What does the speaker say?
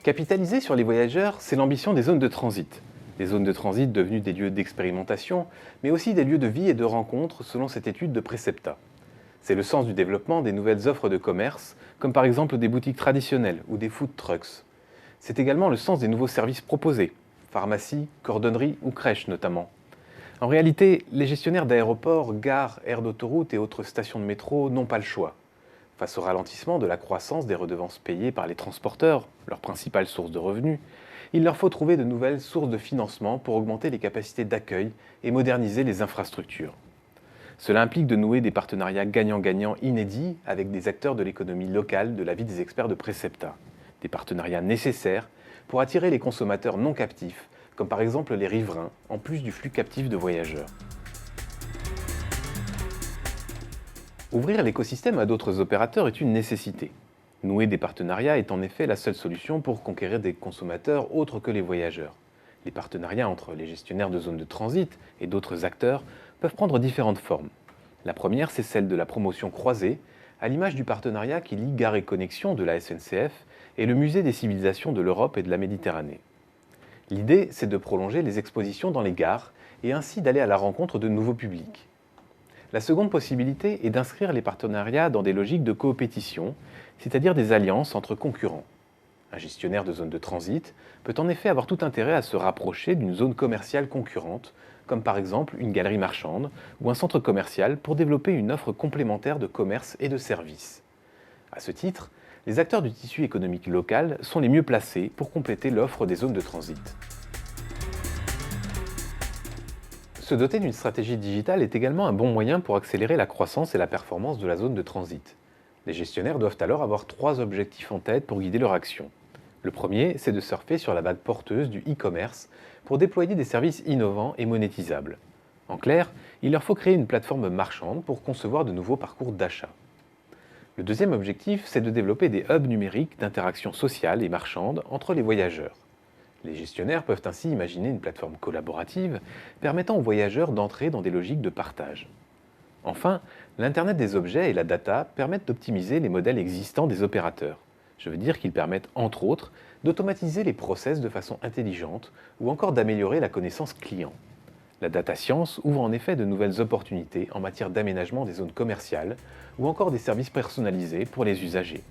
Capitaliser sur les voyageurs, c'est l'ambition des zones de transit. Des zones de transit devenues des lieux d'expérimentation, mais aussi des lieux de vie et de rencontres selon cette étude de Precepta. C'est le sens du développement des nouvelles offres de commerce, comme par exemple des boutiques traditionnelles ou des food trucks. C'est également le sens des nouveaux services proposés, pharmacie, cordonnerie ou crèche notamment. En réalité, les gestionnaires d'aéroports, gares, aires d'autoroute et autres stations de métro n'ont pas le choix. Face au ralentissement de la croissance des redevances payées par les transporteurs, leur principale source de revenus, il leur faut trouver de nouvelles sources de financement pour augmenter les capacités d'accueil et moderniser les infrastructures. Cela implique de nouer des partenariats gagnant-gagnant inédits avec des acteurs de l'économie locale de l'avis des experts de Precepta. Des partenariats nécessaires pour attirer les consommateurs non captifs, comme par exemple les riverains, en plus du flux captif de voyageurs. Ouvrir l'écosystème à d'autres opérateurs est une nécessité. Nouer des partenariats est en effet la seule solution pour conquérir des consommateurs autres que les voyageurs. Les partenariats entre les gestionnaires de zones de transit et d'autres acteurs peuvent prendre différentes formes. La première, c'est celle de la promotion croisée, à l'image du partenariat qui lie Gare et Connexion de la SNCF et le Musée des civilisations de l'Europe et de la Méditerranée. L'idée, c'est de prolonger les expositions dans les gares et ainsi d'aller à la rencontre de nouveaux publics. La seconde possibilité est d'inscrire les partenariats dans des logiques de coopétition, c'est-à-dire des alliances entre concurrents. Un gestionnaire de zone de transit peut en effet avoir tout intérêt à se rapprocher d'une zone commerciale concurrente, comme par exemple une galerie marchande ou un centre commercial pour développer une offre complémentaire de commerce et de services. À ce titre, les acteurs du tissu économique local sont les mieux placés pour compléter l'offre des zones de transit. Se doter d'une stratégie digitale est également un bon moyen pour accélérer la croissance et la performance de la zone de transit. Les gestionnaires doivent alors avoir 3 objectifs en tête pour guider leur action. Le premier, c'est de surfer sur la vague porteuse du e-commerce pour déployer des services innovants et monétisables. En clair, il leur faut créer une plateforme marchande pour concevoir de nouveaux parcours d'achat. Le deuxième objectif, c'est de développer des hubs numériques d'interaction sociale et marchande entre les voyageurs. Les gestionnaires peuvent ainsi imaginer une plateforme collaborative permettant aux voyageurs d'entrer dans des logiques de partage. Enfin, l'Internet des objets et la data permettent d'optimiser les modèles existants des opérateurs. Je veux dire qu'ils permettent, entre autres, d'automatiser les process de façon intelligente ou encore d'améliorer la connaissance client. La data science ouvre en effet de nouvelles opportunités en matière d'aménagement des zones commerciales ou encore des services personnalisés pour les usagers.